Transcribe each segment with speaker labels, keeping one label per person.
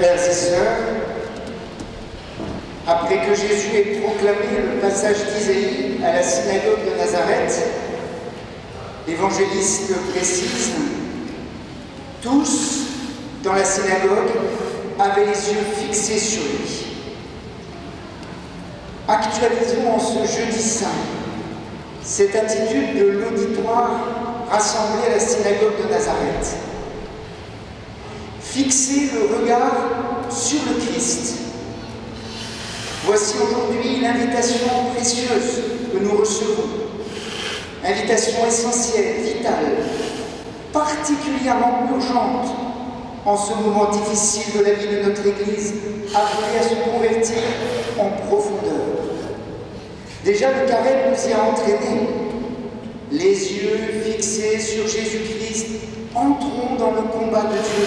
Speaker 1: Frères et sœurs, après que Jésus ait proclamé le passage d'Isaïe à la synagogue de Nazareth, l'évangéliste précise « Tous dans la synagogue avaient les yeux fixés sur lui ». Actualisons en ce jeudi saint cette attitude de l'auditoire rassemblé à la synagogue de Nazareth. Fixer le regard sur le Christ. Voici aujourd'hui l'invitation précieuse que nous recevons. Invitation essentielle, vitale, particulièrement urgente en ce moment difficile de la vie de notre Église, appelée à se convertir en profondeur. Déjà le carême nous y a entraînés. Les yeux fixés sur Jésus-Christ, entrons dans le combat de Dieu.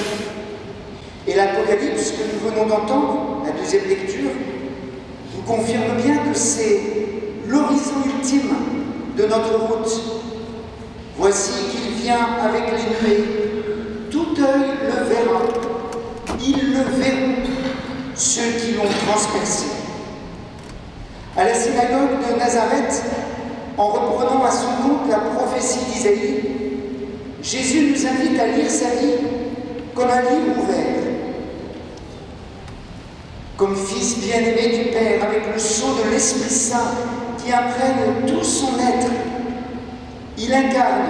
Speaker 1: Et l'Apocalypse que nous venons d'entendre, la deuxième lecture, nous confirme bien que c'est l'horizon ultime de notre route. Voici qu'il vient avec les nuées, tout œil le verra, ils le verront, ceux qui l'ont transpercé. À la synagogue de Nazareth, en reprenant à son compte la prophétie d'Isaïe, Jésus nous invite à lire sa vie comme un livre ouvert. Comme fils bien-aimé du Père, avec le sceau de l'Esprit Saint qui imprègne tout son être, il incarne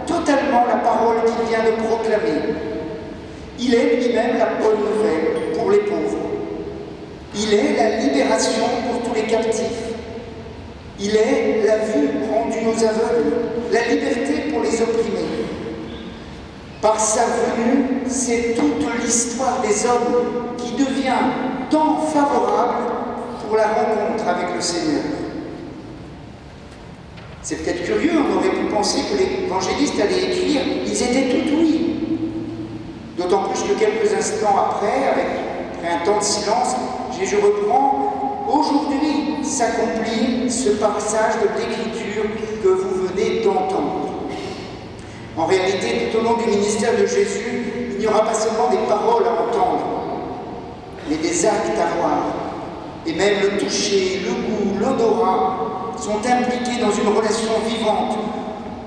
Speaker 1: totalement la parole qu'il vient de proclamer. Il est lui-même la bonne nouvelle pour les pauvres. Il est la libération pour tous les captifs. Il est la vue rendue aux aveugles, la liberté pour les opprimés. Par sa venue, c'est toute l'histoire des hommes qui devient temps favorable pour la rencontre avec le Seigneur. C'est peut-être curieux, on aurait pu penser que l'évangéliste allait écrire « Ils étaient tout oui ». D'autant plus que quelques instants après, après un temps de silence, Jésus reprend « Aujourd'hui s'accomplit ce passage de l'Écriture que vous venez d'entendre ». En réalité, tout au long du ministère de Jésus, il n'y aura pas seulement des paroles à entendre, mais des actes à voir. Et même le toucher, le goût, l'odorat sont impliqués dans une relation vivante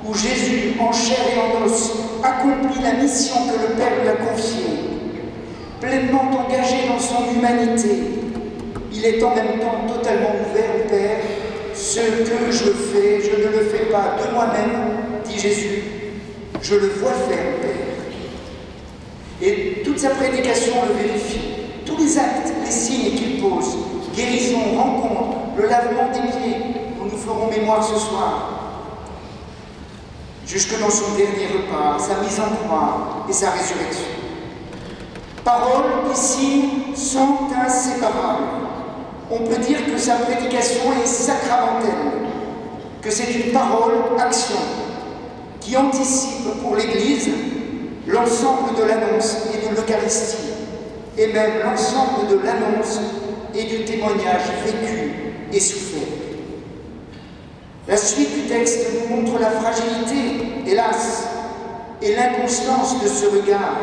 Speaker 1: où Jésus, en chair et en os, accomplit la mission que le Père lui a confiée. Pleinement engagé dans son humanité, il est en même temps totalement ouvert au Père. Ce que je fais, je ne le fais pas de moi-même, dit Jésus. Je le vois faire, Père. Et toute sa prédication le vérifie. Tous les actes, les signes qu'il pose, guérison, rencontre, le lavement des pieds, dont nous ferons mémoire ce soir, jusque dans son dernier repas, sa mise en croix et sa résurrection. Paroles et signes sont inséparables. On peut dire que sa prédication est sacramentelle, que c'est une parole-action qui anticipe pour l'Église l'ensemble de l'annonce et de l'Eucharistie, et même l'ensemble de l'annonce et du témoignage vécu et souffert. La suite du texte nous montre la fragilité, hélas, et l'inconstance de ce regard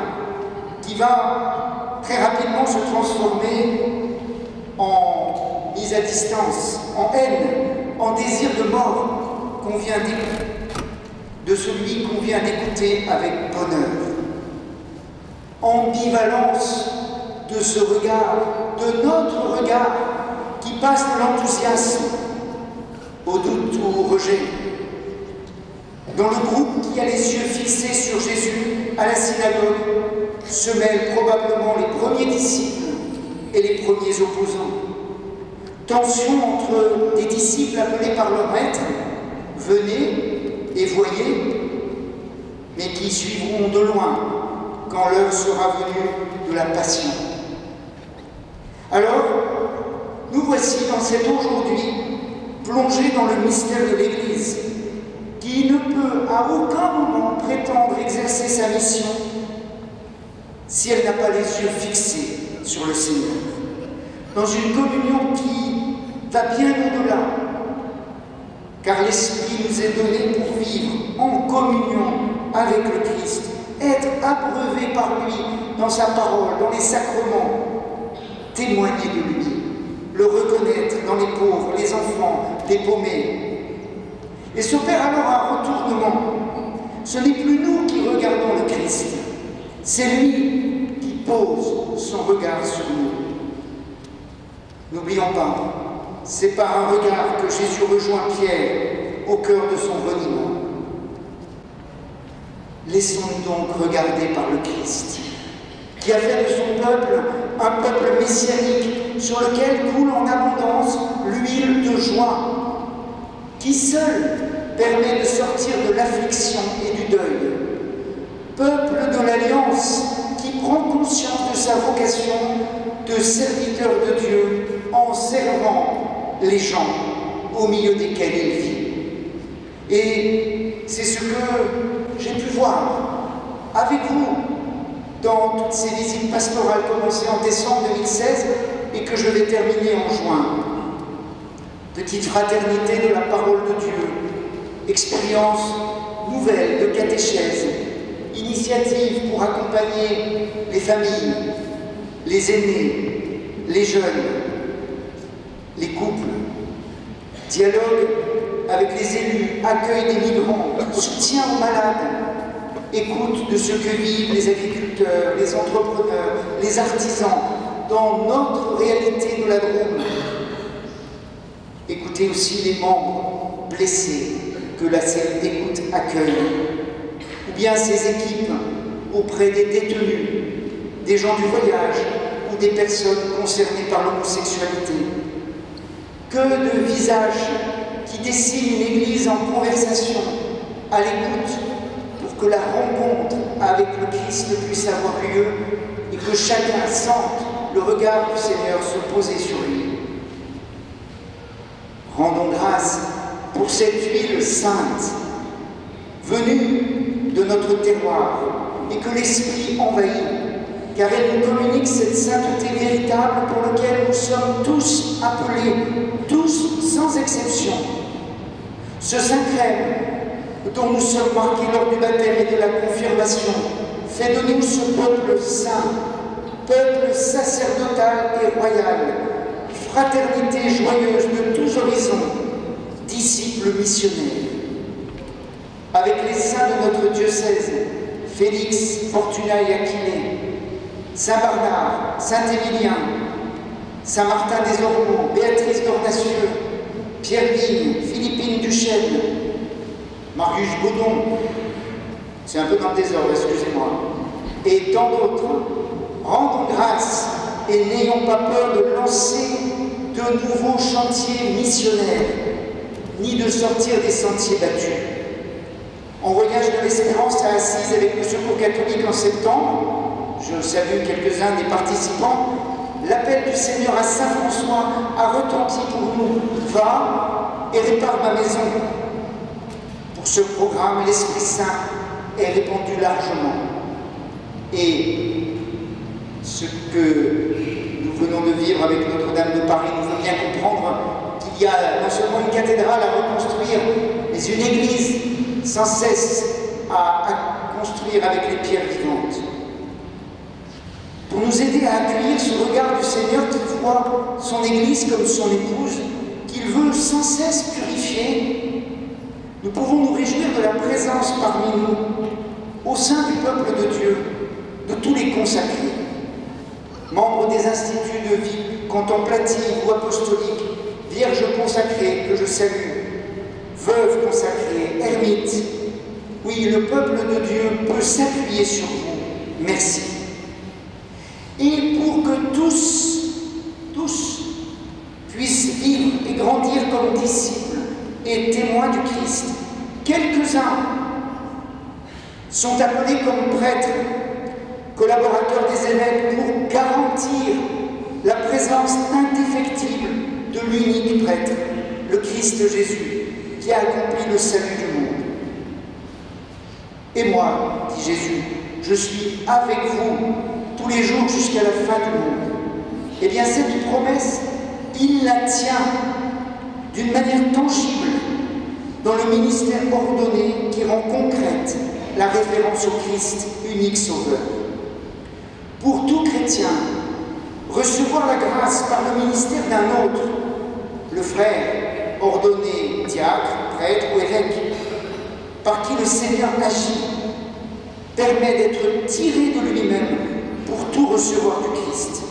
Speaker 1: qui va très rapidement se transformer en mise à distance, en haine, en désir de mort qu'on vient d'écouter, de celui qu'on vient d'écouter avec bonheur. Ambivalence de ce regard, de notre regard, qui passe de l'enthousiasme au doute ou au rejet. Dans le groupe qui a les yeux fixés sur Jésus à la synagogue se mêlent probablement les premiers disciples et les premiers opposants. Tension entre des disciples appelés par leur maître, venez et voyez, mais qui suivront de loin quand l'heure sera venue de la passion. Alors, nous voici dans cet aujourd'hui plongés dans le mystère de l'Église, qui ne peut à aucun moment prétendre exercer sa mission si elle n'a pas les yeux fixés sur le Seigneur. Dans une communion qui va bien au-delà, car l'Esprit nous est donné pour vivre en communion avec le Christ, être abreuvé par lui dans sa parole, dans les sacrements, témoigner de lui, le reconnaître dans les pauvres, les enfants, les paumés. Et s'opère alors un retournement. Ce n'est plus nous qui regardons le Christ, c'est lui qui pose son regard sur nous. N'oublions pas, c'est par un regard que Jésus rejoint Pierre au cœur de son reniement. Laissons-nous donc regarder par le Christ, qui a fait de son peuple un peuple messianique sur lequel coule en abondance l'huile de joie, qui seul permet de sortir de l'affliction et du deuil. Peuple de l'Alliance qui prend conscience de sa vocation de serviteur de Dieu en servant les gens au milieu desquels il vit. Et c'est ce que j'ai pu voir avec vous dans toutes ces visites pastorales commencées en décembre 2016 et que je vais terminer en juin. Petite fraternité de la parole de Dieu, expérience nouvelle de catéchèse, initiative pour accompagner les familles, les aînés, les jeunes, les couples, dialogue avec les élus, accueil des migrants, soutien aux malades, écoute de ce que vivent les agriculteurs, les entrepreneurs, les artisans dans notre réalité de la Drôme. Écoutez aussi les membres blessés que la cellule d'écoute accueille, ou bien ces équipes auprès des détenus, des gens du voyage ou des personnes concernées par l'homosexualité. Que de visages qui dessinent une église en conversation, à l'écoute, pour que la rencontre avec le Christ puisse avoir lieu et que chacun sente le regard du Seigneur se poser sur lui. Rendons grâce pour cette huile sainte, venue de notre terroir, et que l'Esprit envahit, car elle nous communique cette sainteté véritable pour laquelle nous sommes tous appelés, tous sans exception. Ce Saint-Crème dont nous sommes marqués lors du baptême et de la confirmation fait de nous ce peuple saint, peuple sacerdotal et royal, fraternité joyeuse de tous horizons, disciples missionnaires. Avec les saints de notre diocèse, Félix, Fortuna et Aquilée, Saint-Bernard, Saint-Émilien, Saint-Martin des Ormeaux, Béatrice d'Ornacieux, Pierre Vigne, Philippine Duchesne, Marius Baudon, c'est un peu dans le désordre, excusez-moi, et tant d'autres. Rendons grâce et n'ayons pas peur de lancer de nouveaux chantiers missionnaires, ni de sortir des sentiers battus. En voyage de l'Espérance à Assise avec le Secours catholique en septembre, je salue quelques-uns des participants, l'appel du Seigneur à Saint François a retenti pour nous. Va et répare ma maison. Pour ce programme, l'Esprit Saint est répandu largement. Et ce que nous venons de vivre avec Notre-Dame de Paris nous fait bien comprendre qu'il y a non seulement une cathédrale à reconstruire, mais une église sans cesse à construire avec les pierres vivantes. Pour nous aider à accueillir ce regard du Seigneur qui voit son Église comme son épouse, qu'il veut sans cesse purifier, nous pouvons nous réjouir de la présence parmi nous, au sein du peuple de Dieu, de tous les consacrés, membres des instituts de vie contemplative ou apostolique, vierges consacrées que je salue, veuves consacrées, ermites. Oui, le peuple de Dieu peut s'appuyer sur vous. Merci. Et pour que tous puissent vivre et grandir comme disciples et témoins du Christ, quelques-uns sont appelés comme prêtres, collaborateurs des évêques pour garantir la présence indéfectible de l'unique prêtre, le Christ Jésus, qui a accompli le salut du monde. Et moi, dit Jésus, je suis avec vous tous les jours jusqu'à la fin du monde. Eh bien, cette promesse, il la tient d'une manière tangible dans le ministère ordonné qui rend concrète la référence au Christ, unique Sauveur. Pour tout chrétien, recevoir la grâce par le ministère d'un autre, le frère, ordonné diacre, prêtre ou évêque, par qui le Seigneur agit, permet d'être tiré de lui-même pour tout recevoir du Christ.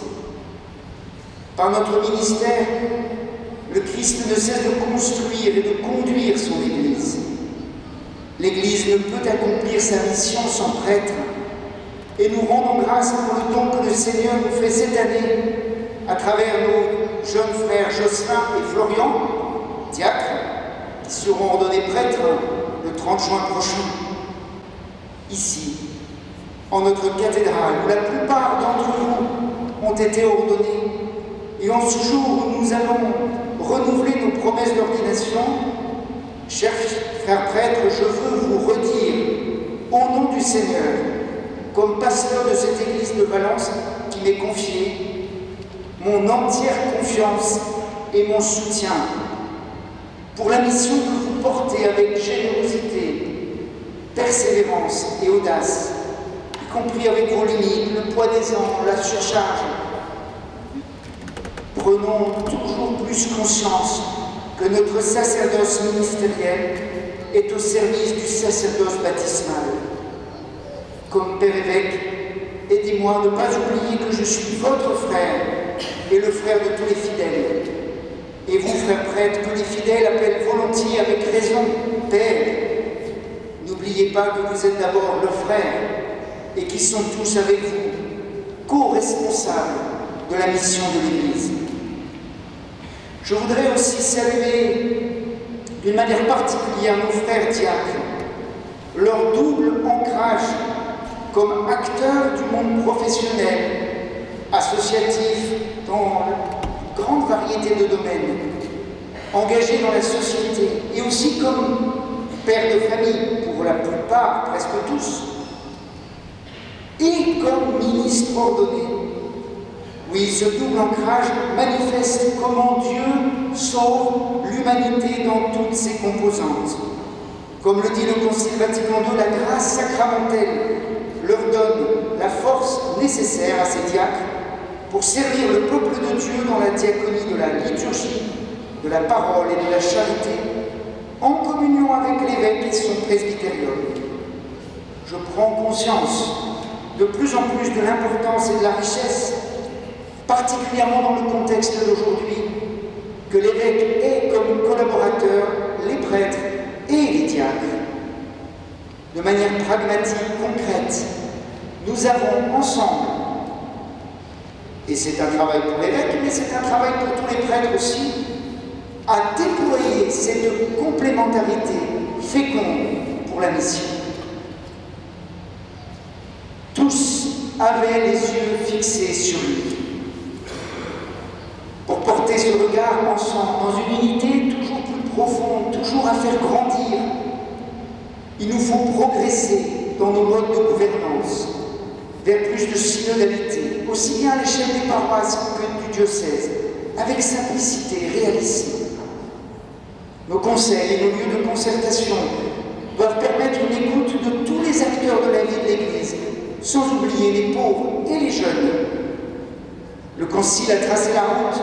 Speaker 1: Par notre ministère, le Christ ne cesse de construire et de conduire son Église. L'Église ne peut accomplir sa mission sans prêtre, et nous rendons grâce pour le don que le Seigneur nous fait cette année à travers nos jeunes frères Jocelyn et Florian, diacres, qui seront ordonnés prêtres le 30 juin prochain. Ici, en notre cathédrale, où la plupart d'entre vous ont été ordonnés, et en ce jour où nous allons renouveler nos promesses d'ordination, chers frères prêtres, je veux vous redire, au nom du Seigneur, comme pasteur de cette église de Valence qui m'est confiée, mon entière confiance et mon soutien pour la mission que vous portez avec générosité, persévérance et audace, y compris avec vos limites, le poids des ans, la surcharge. Prenons toujours plus conscience que notre sacerdoce ministériel est au service du sacerdoce baptismal. Comme Père évêque, aidez-moi à ne pas oublier que je suis votre frère et le frère de tous les fidèles. Et vous, frères prêtres, que les fidèles appellent volontiers avec raison Père. N'oubliez pas que vous êtes d'abord le frère et qu'ils sont tous avec vous, co-responsables de la mission de l'Église. Je voudrais aussi saluer d'une manière particulière nos frères diacres, leur double ancrage comme acteurs du monde professionnel, associatif dans une grande variété de domaines, engagés dans la société et aussi comme pères de famille pour la plupart, presque tous, et comme ministres ordonnés. Oui, ce double ancrage manifeste comment Dieu sauve l'humanité dans toutes ses composantes. Comme le dit le Concile Vatican II, la grâce sacramentelle leur donne la force nécessaire à ces diacres pour servir le peuple de Dieu dans la diaconie de la liturgie, de la parole et de la charité, en communion avec l'évêque et son presbytérium. Je prends conscience de plus en plus de l'importance et de la richesse, particulièrement dans le contexte d'aujourd'hui, que l'évêque ait comme collaborateurs les prêtres et les diacres. De manière pragmatique, concrète, nous avons ensemble, et c'est un travail pour l'évêque, mais c'est un travail pour tous les prêtres aussi, à déployer cette complémentarité féconde pour la mission. Tous avaient les yeux fixés sur lui, pour porter ce regard ensemble dans une unité toujours plus profonde, toujours à faire grandir. Il nous faut progresser dans nos modes de gouvernance vers plus de synodalité, aussi bien à l'échelle des paroisses que du diocèse, avec simplicité et réalisme. Nos conseils et nos lieux de concertation doivent permettre une écoute de tous les acteurs de la vie de l'Église, sans oublier les pauvres et les jeunes. Le Concile a tracé la route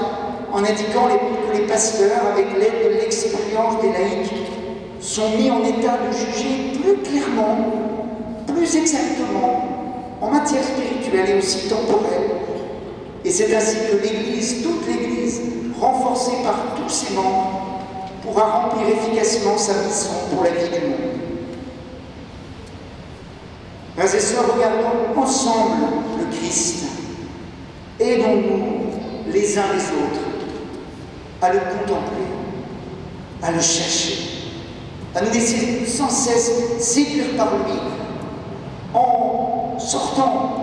Speaker 1: en indiquant que les pasteurs, avec l'aide de l'expérience des laïcs, sont mis en état de juger plus clairement, plus exactement, en matière spirituelle et aussi temporelle. Et c'est ainsi que l'Église, toute l'Église, renforcée par tous ses membres, pourra remplir efficacement sa mission pour la vie du monde. Frères et sœurs, regardons ensemble le Christ. Aidons-nous les uns les autres à le contempler, à le chercher, à nous laisser sans cesse séduire par lui, en sortant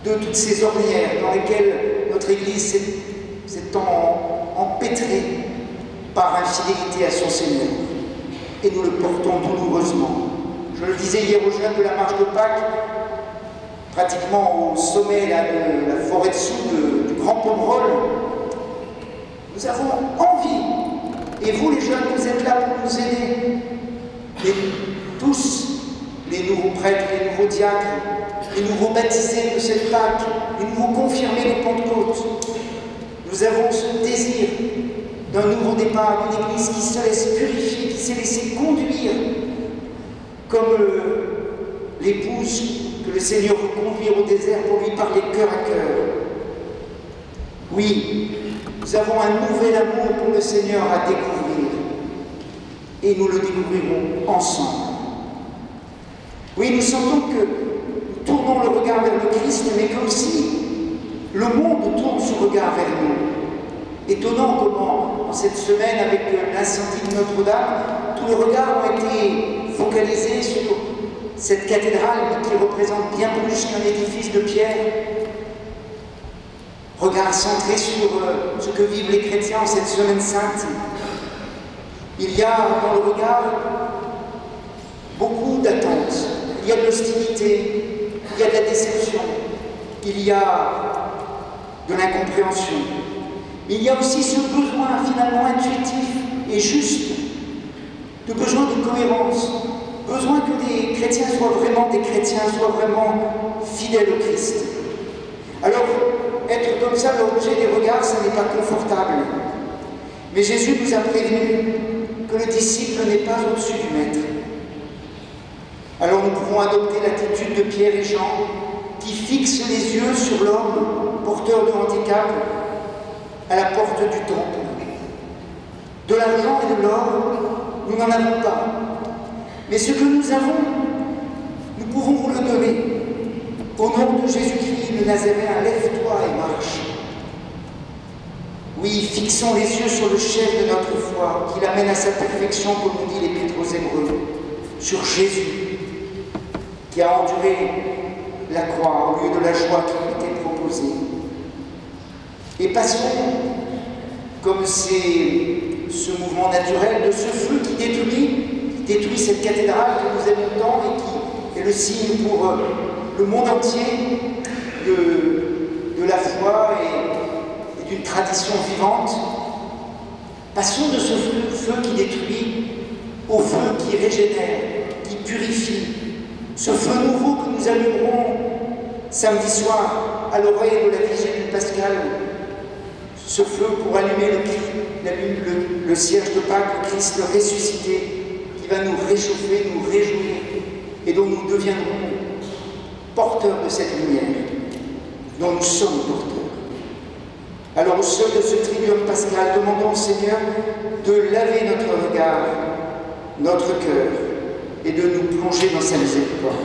Speaker 1: de toutes ces ornières dans lesquelles notre Église s'est empêtrée par infidélité à son Seigneur. Et nous le portons douloureusement. Je le disais hier aux jeunes de la marche de Pâques, pratiquement au sommet là, de la forêt de Soule du Grand Pomerol, nous avons envie, et vous les jeunes, vous êtes là pour nous aider, et tous les les nouveaux prêtres, les nouveaux diacres, les nouveaux baptisés de cette Pâque, les nouveaux confirmés de Pentecôte. Nous avons ce désir d'un nouveau départ, d'une Église qui se laisse purifier, qui s'est laissée conduire comme l'épouse que le Seigneur veut conduire au désert pour lui parler cœur à cœur. Oui, nous avons un nouvel amour pour le Seigneur à découvrir et nous le découvrirons ensemble. Oui, nous sentons que nous tournons le regard vers le Christ, mais que aussi le monde tourne son regard vers nous. Étonnant comment, en cette semaine, avec l'incendie de Notre-Dame, tous les regards ont été focalisés sur cette cathédrale qui représente bien plus qu'un édifice de pierre. Regard centré sur ce que vivent les chrétiens en cette semaine sainte. Il y a dans le regard beaucoup d'attentes. Il y a de l'hostilité, il y a de la déception, il y a de l'incompréhension. Il y a aussi ce besoin finalement intuitif et juste, de besoin de cohérence, besoin que les chrétiens soient vraiment des chrétiens, soient vraiment fidèles au Christ. Alors, être comme ça l'objet des regards, ça n'est pas confortable. Mais Jésus nous a prévenu que le disciple n'est pas au-dessus du maître. Alors nous pouvons adopter l'attitude de Pierre et Jean, qui fixent les yeux sur l'homme porteur de handicap à la porte du temple. De l'argent et de l'or, nous n'en avons pas. Mais ce que nous avons, nous pouvons vous le donner. Au nom de Jésus-Christ, le Nazaréen, lève-toi et marche. Oui, fixons les yeux sur le chef de notre foi, qui l'amène à sa perfection, comme nous dit l'Épître aux Hébreux, sur Jésus, qui a enduré la croix au lieu de la joie qui lui était proposée. Et passons, comme c'est ce mouvement naturel, de ce feu qui détruit cette cathédrale que nous aimons tant et qui est le signe pour le monde entier de la foi et d'une tradition vivante. Passons de ce feu qui détruit au feu qui régénère, qui purifie. Ce feu nouveau que nous allumerons samedi soir à l'oreille de la vigile pascale. Ce feu pour allumer le cierge de Pâques, le Christ le ressuscité, qui va nous réchauffer, nous réjouir, et dont nous deviendrons porteurs de cette lumière, dont nous sommes porteurs. Alors au seuil de ce triomphe pascal, demandons au Seigneur de laver notre regard, notre cœur, et de nous plonger dans sa miséricorde.